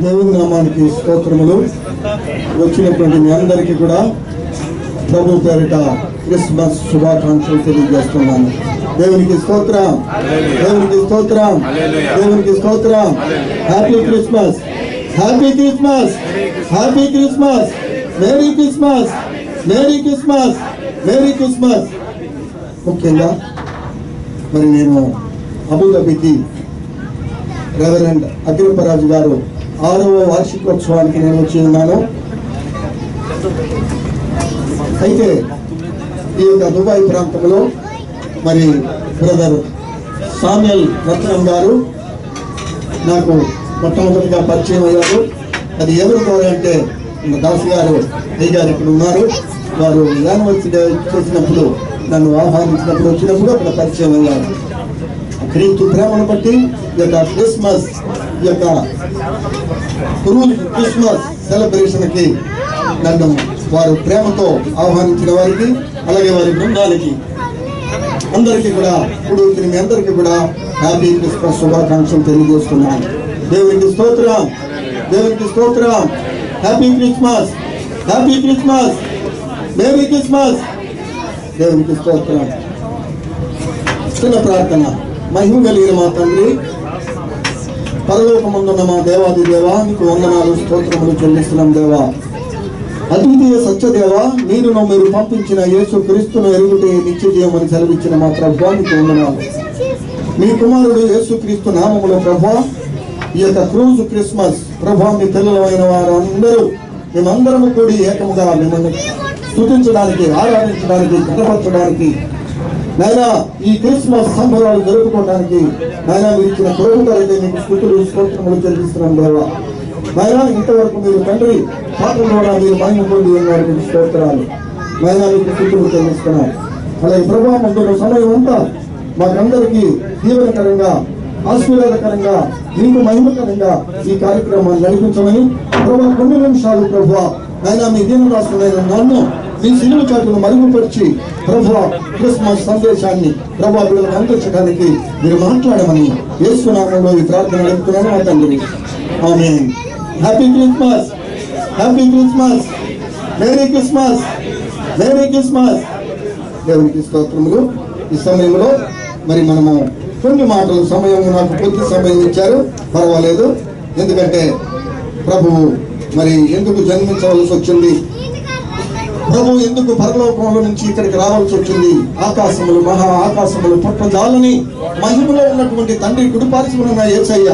దేవుని నామానికి స్తోత్రములు. వచ్చినటువంటి మీ అందరికీ కూడా ప్రభు పేరిట క్రిస్మస్ శుభాకాంక్షలు తెలియజేస్తున్నాను. దేవునికి స్తోత్రం, దేవునికి స్తోత్రం, దేవునికి స్తోత్రం. Happy Christmas, happy Christmas, happy Christmas, merry Christmas, merry Christmas, merry Christmas. ముఖ్యంగా మరి నేను అబుదాబికి రెవరెండ్ అగ్రిపరాజు గారు 6వ వార్షికోత్సవానికి నేను వచ్చి ఉన్నాను. అయితే ఈ యొక్క దుబాయ్ ప్రాంతంలో మరి బ్రదర్ సామ్యుయల్ రత్నం గారు నాకు మొట్టమొదటిగా పరిచయం అయ్యారు. అది ఎవరు ద్వారా అంటే దాస్ గారు అయ్యగారు ఇక్కడ ఉన్నారు. వారు యానివర్సరీ డే చేసినప్పుడు నన్ను ఆహ్వానించినప్పుడు వచ్చినప్పుడు అక్కడ పరిచయం అయ్యారు. క్రీస్తు ప్రేమను బట్టి ఈ యొక్క క్రిస్మస్, ఈ యొక్క క్రిస్మస్ సెలబ్రేషన్కి నన్ను వారు ప్రేమతో ఆహ్వానించిన వారికి, అలాగే వారి బృందానికి అందరికీ కూడా ఇప్పుడు మీ అందరికీ కూడా హ్యాపీ క్రిస్మస్ శుభాకాంక్షలు తెలియజేస్తున్నాను. దేవునికి స్తోత్రం, దేవునికి స్తోత్రం. Happy Christmas, happy Christmas, merry Christmas. దేవునికి స్తోత్రం. చిన్న ప్రార్థన. మహిమ కలిగిన మా తండ్రి, పరలోకమందున్న మా దేవాది దేవా, నీకు వందనాలు స్తోత్రములు చెల్లిస్తున్నాం దేవా. అద్వితీయ సత్యదేవ, మీరు పంపించిన యేసు క్రీస్తును ఎరుగుటే నిత్య జీవమని సెలవిచ్చిన మా ప్రభువా, నీకు వందనాలు. మీ కుమారుడు యేసు క్రీస్తు నామములో ప్రభువా, ఈ యొక్క క్రూజ్ క్రిస్మస్ ప్రభువా, మీ పిల్లలైన వారు అందరూ మేమందరము కూడి ఏకముగా మిమ్మల్ని స్తుతించడానికి, ఆరాధించడానికి, కనపరచడానికి నాయనా ఈ క్రిస్మస్ సంబరాలు జరుపుకోవడానికి నాయనా మీరు ఇచ్చిన ప్రభుత్వాలైతే మీకు స్తుతులు స్తోత్రములు చెల్లిస్తున్నాం దేవా. నాయనా ఇంతవరకు మీరు తండ్రి పాత్ర ద్వారా మీరు మహిమ పొంది ఉన్నారు. మీకు స్తోత్రాలు నాయనా, మీకు స్తుతులు చెల్లిస్తున్నాం. అలాగే ప్రభావం అందులో సమయం అంతా మాకందరికీ దీవెనకరంగా, ఆశీర్వాదకరంగా, మీకు మహిమకరంగా ఈ కార్యక్రమాన్ని నడిపించమని ప్రభావ కొన్ని నిమిషాలు ప్రభువా నాయనా మీ దీనదాసులైన నన్ను మీ సిలువ చాటును మరుగుపరిచి ప్రభువా క్రిస్మస్ సందేశాన్ని ప్రభావ పిల్లలకు అందించడానికి మీరు మాట్లాడమని యేసు నామములో ఈ ప్రార్థన నడుపుతున్నాను మా తండ్రి. Amen. Happy Christmas, happy Christmas, merry Christmas, merry Christmas. దేవునికి స్తోత్రములు. ఈ సమయంలో మరి మనము కొన్ని మాటలు, సమయం నాకు కొద్ది సమయం ఇచ్చారు, పర్వాలేదు. ఎందుకంటే ప్రభువు మరి ఎందుకు జన్మించవలసి వచ్చింది, ప్రభు ఎందుకు పరలోకంలో నుంచి ఇక్కడికి రావాల్సి వచ్చింది, ఆకాశములు మహా ఆకాశములు పుట్టజాలని మహిమలో ఉన్నటువంటి తండ్రి కుడిపార్శ్వమున యేసయ్య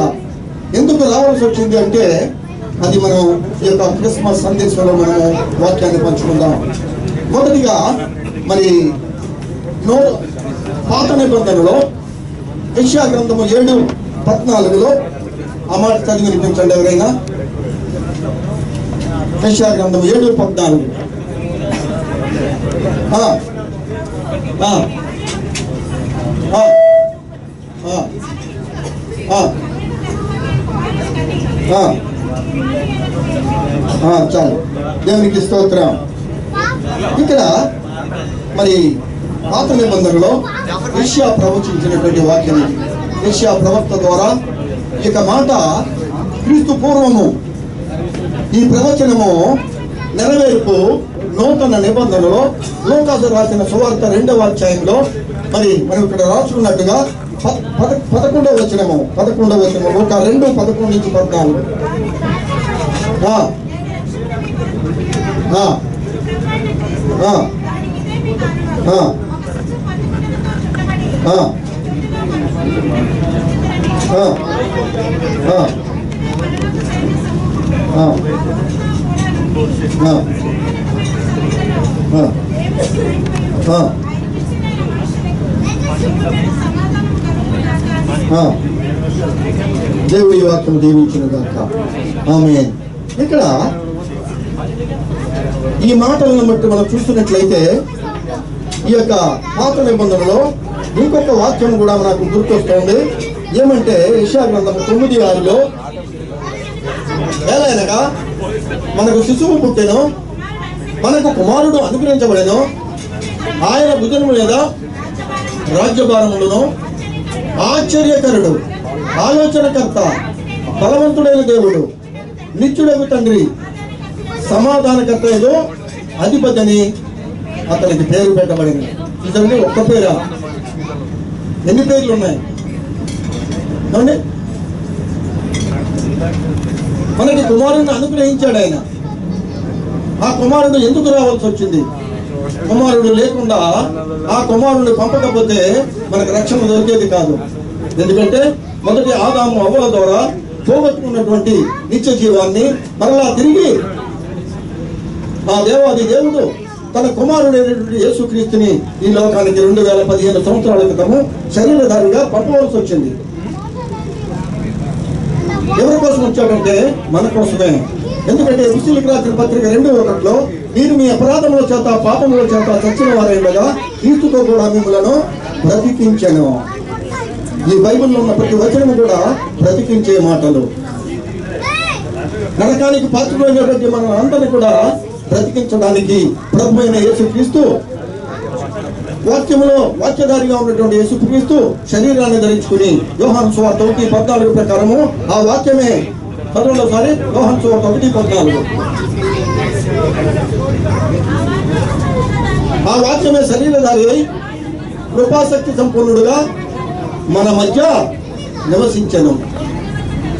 ఎందుకు రావాల్సి వచ్చింది అంటే అది మనం ఈ యొక్క క్రిస్మస్ సందేశంలో మనము వాక్యాన్ని పంచుకుందాం. మొదటిగా మరి పాత నిబంధనలో యెషయా గ్రంథము 7:14 ఆ మాట చదివి వినిపించండి ఎవరైనా. యెషయా గ్రంథము 7:14. చాలు. దేవునికి స్తోత్రం. ఇక్కడ మరి పాత నిబంధనలో యెషయా ప్రవచించినటువంటి వాక్యం, యెషయా ప్రవక్త ద్వారా ఇక మాట క్రీస్తు పూర్వము ఈ ప్రవచనము నెరవేర్పు నూతన నిబంధనలో లూకాసు రాసిన సువార్త 2వ అధ్యాయంలో మరి మనం ఇక్కడ రాసుకున్నట్టుగా 11వ వచనము లూకా 2:11 నుంచి 14. దేవుడి వాక్యం దీవించిన గాక. ఆమేన్. ఇక్కడ ఈ మాటలను బట్టి మనం చూస్తున్నట్లయితే ఈ యొక్క పాత నిబంధనలో ఇంకొక వాక్యం కూడా మనకు గుర్తొస్తుంది. ఏమంటే యెషయా గ్రంథం 9:6 ఏలైనగా మనకు శిశువు పుట్టెను, మనకు కుమారుడు అనుగ్రహించబడెను, ఆయన భుజము మీద రాజ్యభారములను, ఆశ్చర్యకరుడు, ఆలోచనకర్త, బలవంతుడైన దేవుడు, నిత్యుడగు తండ్రి సమాధానకర్త ఏదో అధిపతి అని అతనికి పేరు పెట్టబడింది. నిజంగా ఒక్క పేరా? ఎన్ని పేర్లు ఉన్నాయి? మనకి కుమారుడిని అనుగ్రహించాడు ఆయన. ఆ కుమారుడు ఎందుకు రావాల్సి వచ్చింది? కుమారుడు లేకుండా ఆ కుమారుడిని పంపకపోతే మనకు రక్షణ దొరికేది కాదు. ఎందుకంటే మొదటి ఆదాము అవ్వల ద్వారా పోగొట్టుకున్నటువంటి నిత్య జీవాన్ని మరలా తిరిగి ఆ దేవాది దేవుడు తన కుమారుడైనటువంటి యేసుక్రీస్తుని ఈ లోకానికి 2015 సంవత్సరాల క్రితము శరీరధారిగా పంపవలసి వచ్చింది. ఎవరి కోసం వచ్చాడంటే మన కోసమే. ఎందుకంటే ఎఫెసీయులకు రాసిన పత్రిక 2:1 మీరు మీ అపరాధముల చేత పాపముల చేత చచ్చిన వారైనగా క్రీస్తుతో కూడా మిమ్మలను బ్రతికించెను. ఈ బైబిల్లో ఉన్న ప్రతి వచనము కూడా బ్రతికించే మాటలు. నరకానికి పాత్రులైనటువంటి మన అందరినీ కూడా బ్రతికించడానికి ప్రభు అయిన యేసుక్రీస్తు వాక్యధారిగా ఉన్నటువంటి యేసుక్రీస్తు శరీరాన్ని ధరించుకుని యోహాను సువార్త 1:14 ప్రకారము ఆ వాక్యమే చదవండి. యోహాను సువార్త 1:14 ఆ వాక్యమే శరీరధారి అయి కృపాశక్తి సంపూర్ణుడుగా మన మధ్య నివసించను.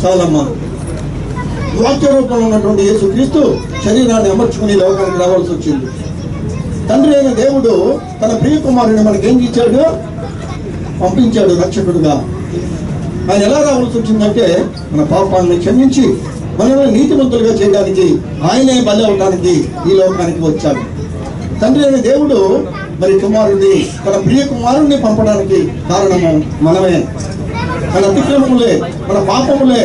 చాలమ్మా. వాక్య రూపంలో ఉన్నటువంటి యేసుక్రీస్తు శరీరాన్ని అమర్చుకుని లోకానికి రావాల్సి వచ్చింది. తండ్రి అయిన దేవుడు తన ప్రియ కుమారుని మనకేం ఇచ్చాడు? పంపించాడు రక్షకుడుగా. ఆయన ఎలా రావాల్సి వచ్చిందంటే మన పాపాలను క్షమించి మనల్ని నీతిమంతులుగా చేయడానికి, ఆయనే బలి అవడానికి ఈ లోకానికి వచ్చాడు. తండ్రి అయిన దేవుడు మరి కుమారుడిని, తన ప్రియ కుమారుణ్ణి పంపడానికి కారణము మనమే. మన అతిక్రమములే, మన పాపములే,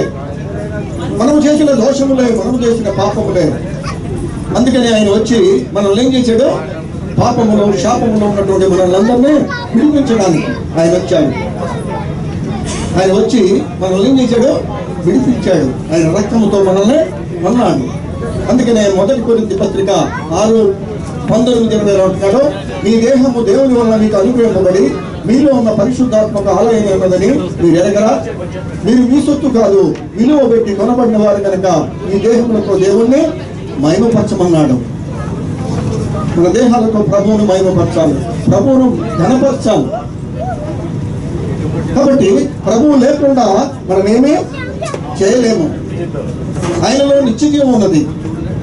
మనము చేసిన దోషములే, మనము చేసిన పాపములే. అందుకని ఆయన వచ్చి మనల్ని ఏం చేశాడు? పాపములో శాపములో ఉన్నటువంటి మనల్ని విడిపించడానికి ఆయన వచ్చాడు. ఆయన వచ్చి మనల్ని ఏం చేశాడు? విడిపించాడు. ఆయన రక్తముతో మనల్ని అన్నాడు. అందుకని మొదటి కొరింథీ పత్రిక 6:19-20 అంటున్నాడు, మీ దేహము దేవుని వల్ల మీకు అనుగ్రహింపబడి మీలో ఉన్న పరిశుద్ధాత్మక ఆలయం ఉన్నదని మీరు ఎరగరా? మీరు మీ సొత్తు కాదు, విలువ పెట్టి కొనబడిన వారు కనుక మీ దేహములతో దేవుణ్ణి మహిమపరచమన్నాడు. మన దేహాలతో ప్రభువును మహిమపరచాలి, ప్రభువును ఘనపరచాలి. కాబట్టి ప్రభువు లేకుండా మనమేమీ చేయలేము. ఆయనలో నిత్యజీవం ఉన్నది.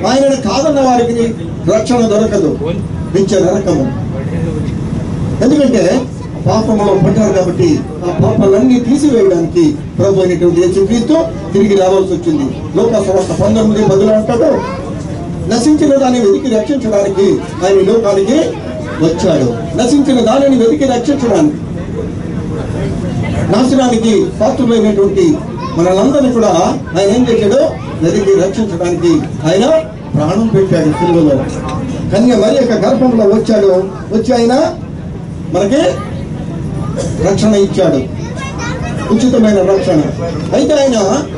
ఆయనను కాదన్న వారికి రక్షణ దొరకదు, నిత్య నరకము. ఎందుకంటే పాపంలో పడ్డారు కాబట్టి ఆ పాపాలన్నీ తీసివేయడానికి ప్రభు అయినటువంటి యేసుక్రీస్తు తిరిగి రావాల్సి వచ్చింది. లోకసువార్త 19:10 అంటాడు, నశించిన దాన్ని వెతికి రక్షించడానికి ఆయన లోకానికి వచ్చాడు. నశించిన దానిని వెతికి రక్షించడానికి, నాశనానికి పాత్రులైనటువంటి మనలందరినీ కూడా ఆయన ఏం చేశాడు? వెతికి రక్షించడానికి ఆయన ప్రాణం పెట్టాడు సిలువలో. కన్య మరి యొక్క గర్భంలో వచ్చాడు. వచ్చి ఆయన మనకి రక్షణ ఇచ్చాడు, ఉచితమైన రక్షణ. అయితే ఆయన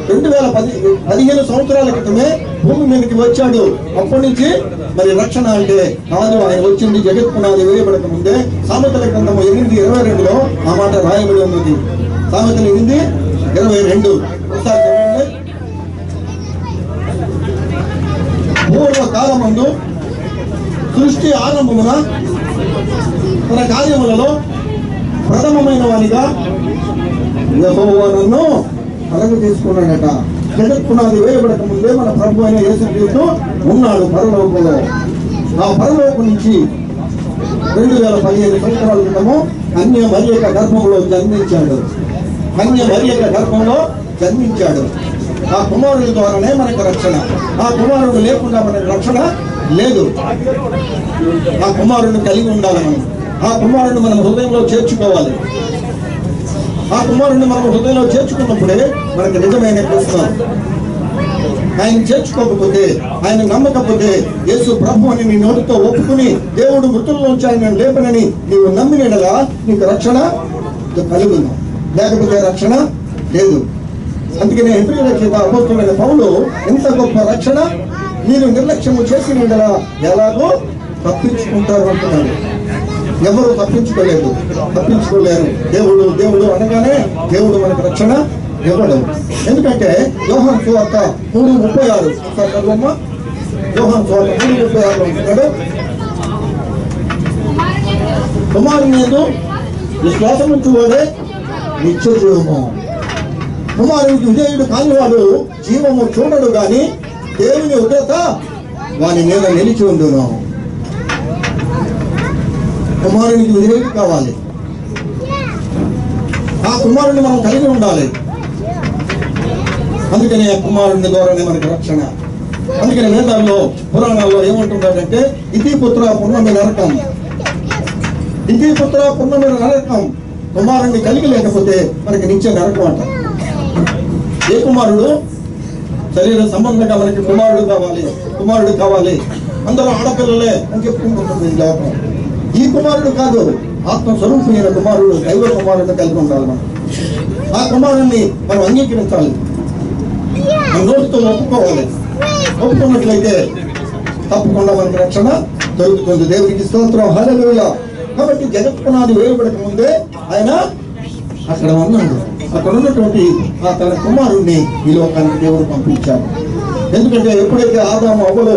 2015 సంవత్సరాల క్రితమే భూమి మీదకి వచ్చాడు. అప్పటి నుంచి మరి రక్షణ అంటే కాదు, ఆయన వచ్చింది జగత్ పునాది వేయబడక ముందే. సామెతల గ్రంథము 8:22 ఆ మాట రాయబడి ఉన్నది. సామెతలు 8:22 ఒకసారి చదవండి. పూర్వకాలమందు సృష్టి ఆరంభమున తన కార్యములలో ప్రథమమైన వానిగా యెహోవా నన్ను కలుగ తీసుకున్నాడట. జగత్ పునాది వేయబడక ముందే మన ప్రభు అయిన యేసుక్రీస్తు ఉన్నాడు పరలోకంలో. ఆ పరలోకం నుంచి 2015 సంవత్సరాల క్రితము కన్య మరి యొక్క గర్భంలో జన్మించాడు. కన్య మరి యొక్క గర్భంలో జన్మించాడు. ఆ కుమారుడి ద్వారానే మనకు రక్షణ. ఆ కుమారుడు లేకుండా మనకు రక్షణ లేదు. ఆ కుమారుడిని కలిగి ఉండాలి మనం. ఆ కుమారుడిని మనం హృదయంలో చేర్చుకోవాలి. ఆ కుమారుడిని మనం హృదయంలో చేర్చుకున్నప్పుడే మనకు నిజమైన కృష్ణ. ఆయన చేర్చుకోకపోతే, ఆయన నమ్మకపోతే, యేసు ప్రభు అని నీ నోటితో ఒప్పుకుని దేవుడు మృతుల్లోంచి ఆయన లేపనని నీవు నమ్మినగా నీకు రక్షణ కలుగును, లేకపోతే రక్షణ లేదు. అందుకనే హెబ్రీ రచయిత అపోస్తలుడైన పౌలు ఎంత గొప్ప రక్షణ మీరు నిర్లక్ష్యము చేసినలా ఎలాగో తప్పించుకుంటారు అంటున్నాడు. ఎవరు తప్పించుకోలేరు. దేవుడు దేవుడు అనగానే దేవుడు మనకు రక్షణ ఇవ్వడు. ఎందుకంటే యోహాను సువార్త 3:36 ఒకసారి చదవమ్మా. యోహాను సువార్త 3:36 ఉంటున్నాడు, కుమారుని యందు విశ్వాసం ఉంచువాడే నిత్య జీవము. కుమారునికి విధేయుడు కానివాడు జీవము చూడడు గాని దేవుని ఉగ్రత వాని మీద నిలిచి ఉండును. కుమారునికి విధేయుడు కావాలి, ఆ కుమారుని మనం కలిగి ఉండాలి. అందుకనే ఆ కుమారుని ద్వారానే మనకి రక్షణ. అందుకని వేదాల్లో పురాణాల్లో ఏమంటున్నాడంటే ఇతి పుత్ర పుణ్యమి నరకం, ఇతి పుత్ర పుణ్యమి నరకం. కుమారుణ్ణి కలిగి లేకపోతే మనకి నిత్య నరకం అంట. ఏ కుమారుడు? శరీర సంబంధంగా మనకి కుమారుడు కావాలి. అందరూ ఆడపిల్లలే అని చెప్పుకుంటుంది ఈ లోకం. ఈ కుమారుడు కాదు, ఆత్మస్వరూపమైన కుమారుడు, దైవ కుమారుడు కలిగి ఉండాలి. మనం ఆ కుమారుణ్ణి మనం అంగీకరించాలి, మన నోటితో ఒప్పుకోవాలి. ఒప్పుకున్నట్లయితే తప్పకుండా మనకి రక్షణ దొరుకుతుంది. దేవునికి స్తోత్రం, హల్లెలూయా. కాబట్టి జగత్ పునాది వేయబడక ముందే ఆయన అక్కడ ఉన్నాడు. అక్కడ ఉన్నటువంటి ఆ తన కుమారుణ్ణి ఈ లోకానికి దేవుడు పంపించాడు. ఎందుకంటే ఎప్పుడైతే ఆదాము అవ్వలు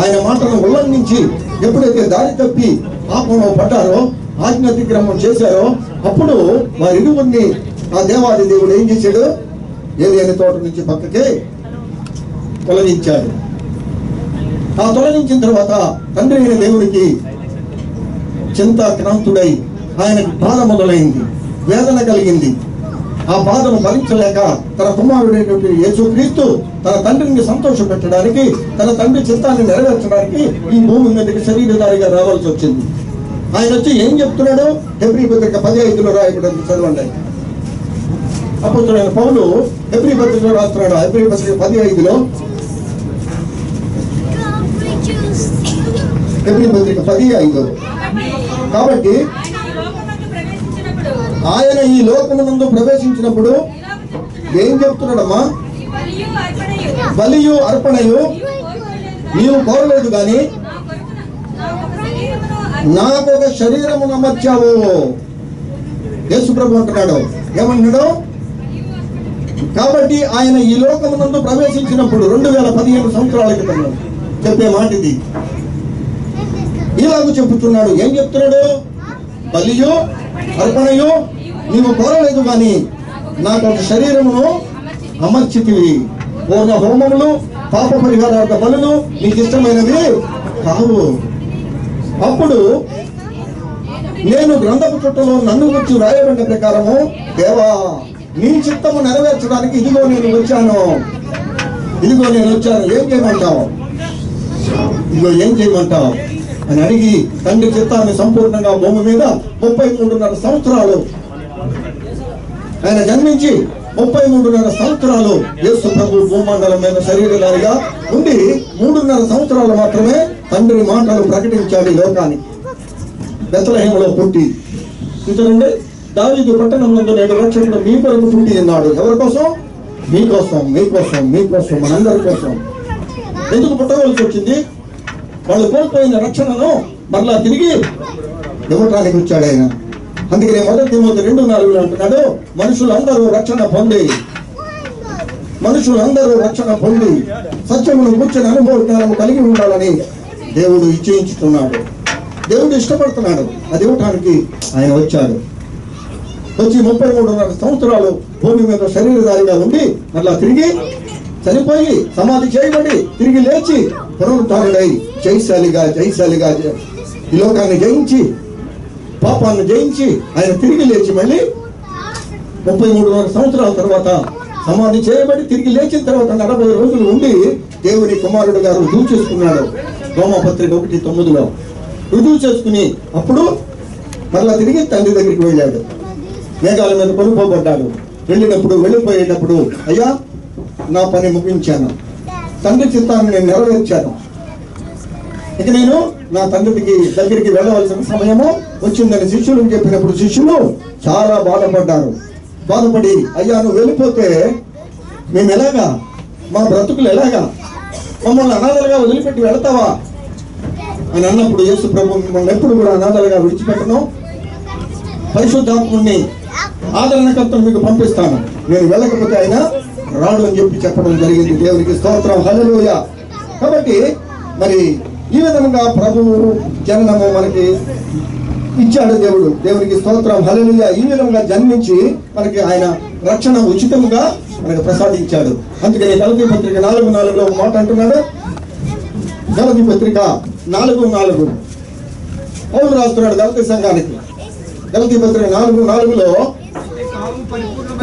ఆయన మాటను ఉల్లంఘించి ఎప్పుడైతే దారి తప్పి పాపంలో పడ్డారో, ఆజ్ఞాతిక్రమం చేశారో, అప్పుడు వారిరువురిని ఆ దేవాది దేవుడు ఏం చేశాడు? ఏదైనా తోట నుంచి పక్కకి తొలగించాడు. ఆ తొలగించిన తర్వాత తండ్రి అయిన దేవుడికి చింతాక్రాంతుడై ఆయనకు బాధ మొదలైంది, వేదన కలిగింది. ఆ బాధను భరించలేక తన కుమారుడైనటువంటి యేసుక్రీస్తు తన తండ్రిని సంతోష పెట్టడానికి, తన తండ్రి చిత్తాన్ని నెరవేర్చడానికి ఈ భూమి మీదకి శరీరధారిగా రావాల్సి వచ్చింది. ఆయన వచ్చి ఏం చెప్తున్నాడు? హెబ్రీ పత్రిక 10:5 రాయబడింది, చదవండి. అపోస్తలుడైన పౌలు హెబ్రీ పత్రికలో రాస్తున్నాడు. హెబ్రీ పత్రిక 10:5 హెబ్రీ పత్రిక 10:5 కాబట్టి ఆయన ఈ లోకమునందు ప్రవేశించినప్పుడు ఏం చెప్తున్నాడమ్మా? బలియు అర్పణయు నీవు కోరలేదు గాని నాకొక శరీరమును అమర్చావు. యేసు ప్రభు అంటున్నాడు, ఏమన్నాడు? కాబట్టి ఆయన ఈ లోకమునందు ప్రవేశించినప్పుడు 2015 సంవత్సరాల క్రితం చెప్పే మాట ఇది. ఇలాగ చెప్పుతున్నాడు. ఏం చెప్తున్నాడు? బలియు అర్పణయు నీవు కోరలేదు కానీ నాకు ఒక శరీరమును అమర్చితివి. పూర్ణ హోమములు, పాప పరిహారార్థ బలులు నీకు ఇష్టమైనవి కావు. అప్పుడు నేను గ్రంథపు చుట్టలో నన్ను వచ్చి రాయబడిన ప్రకారము, దేవా నీ చిత్తము నెరవేర్చడానికి ఇదిగో నేను వచ్చాను. ఏం చేయమంటావు? ఏం చేయమంటావు అని అడిగి తండ్రి చిత్తాన్ని సంపూర్ణంగా భూమి మీద 33.5 సంవత్సరాలు ఆయన జన్మించి 33.5 సంవత్సరాలు యేసు ప్రభు భూమండలం మీద శరీరధారిగా ఉండి 3.5 సంవత్సరాలు మాత్రమే తండ్రి మాటలు ప్రకటించాడు ఈ లోకానికి. బెత్లెహేములో పుట్టి, చూడండి, దావీదు పట్టణంలో నేడు రక్షకుడు మీ కొరకు పుట్టి ఉన్నాడు. ఎవరి కోసం? మీకోసం, మీకోసం, మీకోసం, మనందరి కోసం. ఎందుకు పుట్టవలసి వచ్చింది? వాళ్ళు కోల్పోయిన రక్షణను మరలా తిరిగి ఇవ్వటానికి వచ్చాడు ఆయన. అందుకనే 1 తిమోతి 2:4 అంటున్నాడు, మనుషులందరూ రక్షణ పొంది సత్యమును కూర్చొని అనుభవం కలిగి ఉండాలని దేవుడు ఇచ్చేయించుతున్నాడు. దేవుడు ఇష్టపడుతున్నాడు. అది ఇవ్వటానికి ఆయన వచ్చాడు. వచ్చి 33.5 సంవత్సరాలు భూమి మీద శరీరధారిగా ఉండి మరలా తిరిగి చనిపోయి సమాధి చేయబడి తిరిగి లేచి పునరుద్ధారుడై జయశాలిగా ఈ లోకాన్ని జయించి పాపాన్ని జయించి ఆయన తిరిగి లేచి మళ్ళీ 33.5 సంవత్సరాల తర్వాత సమాధి చేయబడి తిరిగి లేచిన తర్వాత 40 రోజులు ఉండి దేవుని కుమారుడు గారు రుజువు చేసుకున్నాడు. రోమాపత్రిక 1:9 రుజువు చేసుకుని అప్పుడు మరలా తిరిగి తండ్రి దగ్గరికి వెళ్ళాడు. మేఘాల మీద కొనుక్కోబడ్డాడు. వెళ్ళిపోయేటప్పుడు అయ్యా నా పని ముగించాను, తండ్రి చిత్తాన్ని నేను నెరవేర్చాను, ఇక నేను నా తండ్రికి దగ్గరికి వెళ్ళవలసిన సమయము వచ్చిందని శిష్యులకు చెప్పినప్పుడు శిష్యులు చాలా బాధపడి అయ్యా నువ్వు వెళ్ళిపోతే మేము ఎలాగా, మా బ్రతుకులు ఎలాగా, మమ్మల్ని అనాథలుగా వదిలిపెట్టి వెళతావా అని అన్నప్పుడు యేసు ప్రభు మిమ్మల్ని ఎప్పుడు కూడా అనాథలుగా విడిచిపెట్టను, పరిశుద్ధాత్ముని ఆదరణకర్తను మీకు పంపిస్తాను, నేను వెళ్ళకపోతే ఆయన రాడు అని చెప్పడం జరిగింది. దేవునికి స్తోత్రం, హల్లెలూయా. కాబట్టి మరి ఈ విధంగా ప్రభువు జననము మనకి ఇచ్చాడు దేవుడు. దేవునికి స్తోత్రం, హల్లెలూయా. ఈ విధంగా జన్మించి మనకి ఆయన రక్షణ ఉచితంగా మనకు ప్రసాదించాడు. అందుకని గలతీ పత్రిక 4:4 ఒక మాట అంటున్నాడు. గలతీ పత్రిక 4:4 పౌలు రాస్తున్నాడు గలతీ సంఘానికి. గలతీ పత్రిక 4:4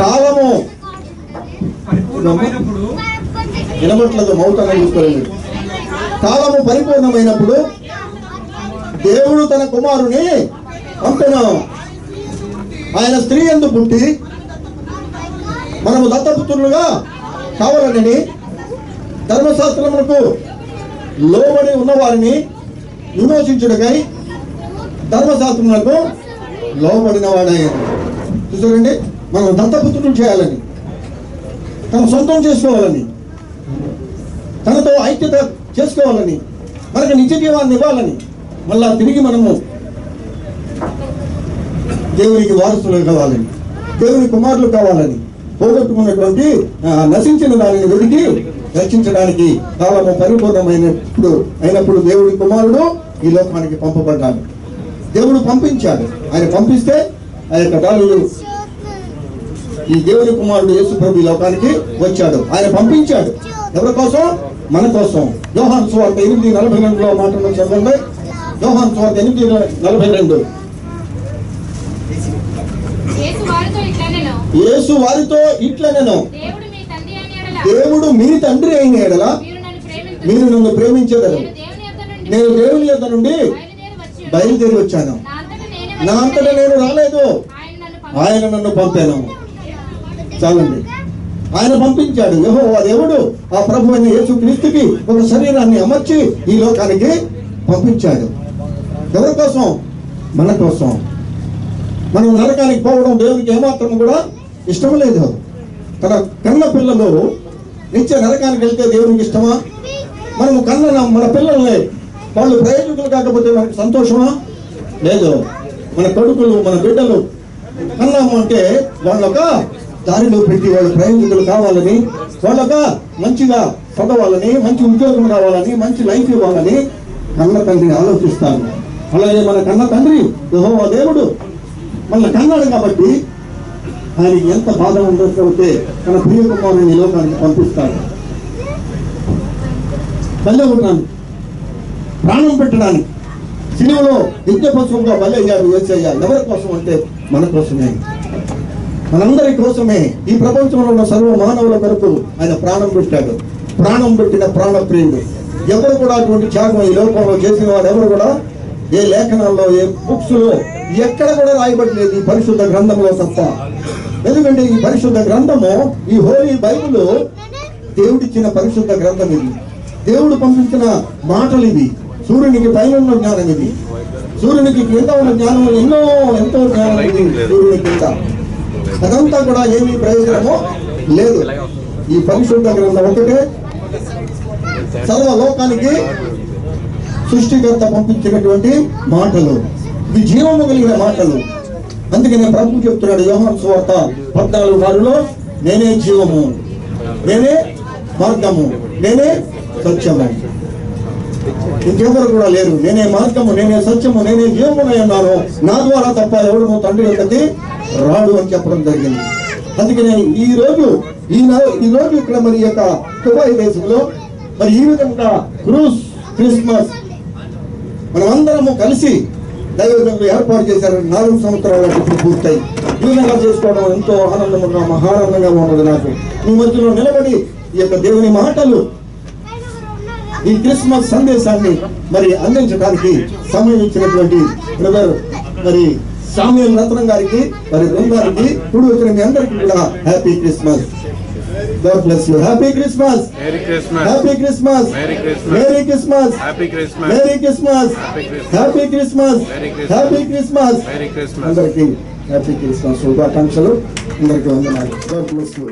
కాలము వినబట్లేదు, మౌతాన్ని చూసుకోలేదు. కాలము పరిపూర్ణమైనప్పుడు దేవుడు తన కుమారుని పంపెను. ఆయన స్త్రీ యందు పుట్టి మనము దత్తపుత్రులుగా కావాలని ధర్మశాస్త్రములకు లోబడి ఉన్నవారిని విమోచించుటకై ధర్మశాస్త్రములకు లోబడిన వాడయ్యాడు. చూసారండి, మనం దత్తపుత్రులు చేయాలని, తన సొంతం చేసుకోవాలని, తనతో ఐక్యత చేసుకోవాలని, మనకు నిత్య జీవాన్ని ఇవ్వాలని, మళ్ళా తిరిగి మనము దేవునికి వారసులు కావాలని, దేవుని కుమారులు కావాలని, పోగొట్టుకున్నటువంటి నశించిన దానిని వెతికి రక్షించడానికి కాలము పరిపూర్ణమైనప్పుడు దేవుడి కుమారుడు ఈ లోకానికి పంపబడ్డాడు. దేవుడు పంపించాడు. ఆయన పంపిస్తే ఆ యొక్క దారులు ఈ దేవుని కుమారుడు యేసు ప్రభు ఈ లోకానికి వచ్చాడు. ఆయన పంపించాడు ఎవరి కోసం? మన కోసం. యోహాను సువార్త 8:42 మాటలు చదవండి. యోహాను సువార్త 8:42. యేసు వారితో ఇట్లనెను, దేవుడు మీ తండ్రి అయిన ఎడల మీరు నన్ను ప్రేమించేదరు. నేను దేవుని యొద్ద నుండి బయలుదేరి వచ్చాను, నా అంతటా నేను రాలేదు, ఆయన నన్ను పంపాను. చాలండి, ఆయన పంపించాడు. యెహోవా దేవుడు ఆ ప్రభు అయిన యేసు క్రీస్తుకి ఒక శరీరాన్ని అమర్చి ఈ లోకానికి పంపించాడు. ఎవరి కోసం? మన కోసం. మనం నరకానికి పోవడం దేవునికి ఏమాత్రం కూడా ఇష్టం లేదు. తన కన్న పిల్లలు నిత్య నరకానికి వెళ్తే దేవునికి ఇష్టమా? మనము కన్న మన పిల్లల్ని వాళ్ళు ప్రయోజకులు కాకపోతే మనకు సంతోషమా? లేదు. మన కొడుకులు, మన బిడ్డలు కన్నాము అంటే వాళ్ళొక దారిలో పెట్టి వాళ్ళు ప్రయోజకులు కావాలని, వాళ్ళొక మంచిగా చదవాలని, మంచి ఉద్యోగం కావాలని, మంచి లైఫ్ ఇవ్వాలని కన్న తండ్రిని ఆలోచిస్తాను. అలాగే మన కన్న తండ్రి యెహోవా దేవుడు మన కన్నాడు కాబట్టి ఆయనకి ఎంత బాధ ఉండకపోతే తన ప్రియ కుమారుని లోకానికి పంపిస్తాడు. బలవుతాను ప్రాణం పెట్టడానికి సిలువలో యజ్ఞపశువుగా బలయ్యాడు యేసయ్య. ఎవరి కోసం అంటే మన కోసమే, మనందరి కోసమే. ఈ ప్రపంచంలో ఉన్న సర్వ మానవుల కొరకు ఆయన ప్రాణం పెట్టాడు. ప్రాణం పెట్టిన ప్రాణప్రియుడు. ఎవరు కూడా అటువంటి త్యాగం ఈ లోకంలో చేసిన వాడు ఎవరు కూడా ఏ లేఖనాల్లో, ఏ బుక్స్ లో ఎక్కడ కూడా రాయబడలేదు ఈ పరిశుద్ధ గ్రంథంలో తప్ప. ఎందుకంటే ఈ పరిశుద్ధ గ్రంథము, ఈ హోలీ బైబిల్ దేవుడిచ్చిన పరిశుద్ధ గ్రంథం ఇది. దేవుడు పంపించిన మాటలు ఇవి. సూర్యునికి పైన ఉన్న జ్ఞానం ఇది, సూర్యునికి కింద ఉన్న జ్ఞానం ఎంతో జ్ఞానం ఇది. సూర్యుని కింద అదంతా కూడా ఏమీ ప్రయోజనమో లేదు. ఈ పరిశుద్ధ గ్రంథం ఒకటే సర్వలోకానికి సృష్టికర్త పంపించినటువంటి మాటలు. ఇవి జీవము కలిగిన మాటలు. అందుకనే ప్రభు చెప్తున్నాడు యోహాను సువార్త 14:6 నేనే జీవము, నేనే మార్గము, నేనే సత్యము, ఇంకెవరు కూడా లేరు. నేనే మార్గము, నేనే సత్యము, నేనే జీవమునై ఉన్నాను. నా ద్వారా తప్ప ఎవడు తండ్రి యొక్కకి రాడు అని చెప్పడం జరిగింది. అందుకనే ఈ రోజు ఇక్కడ మరి యొక్క దుబాయ్ దేశంలో మరి ఈ విధంగా క్రిస్మస్ మనమందరము కలిసి దైవజనులు ఏర్పాటు చేశారు. 4 సంవత్సరాల ఇప్పుడు పూర్తయి ఈ విధంగా చేసుకోవడం ఎంతో ఆనందంగా, మహానందంగా ఉన్నది నాకు. ఈ మధ్యలో నిలబడి ఈ యొక్క దేవుని మాటలు, ఈ క్రిస్మస్ సందేశాన్ని మరి అందించడానికి సమయం ఇచ్చినటువంటి బ్రదర్ మరి సామ్యూల్ రత్నం గారికి, మరి బృందానికి, ఇప్పుడు వచ్చిన మీ అందరికీ కూడా happy Christmas. God bless you. Happy Christmas. Merry Christmas. Happy Christmas. Merry Christmas. Merry Christmas. Happy Christmas. Merry Christmas. Happy Christmas. Happy Christmas. Merry Christmas. Happy Christmas. Merry Christmas. అందరికీ happy Christmas శుభాకాంక్షలు. అందరికీ వందనాలు. God bless you.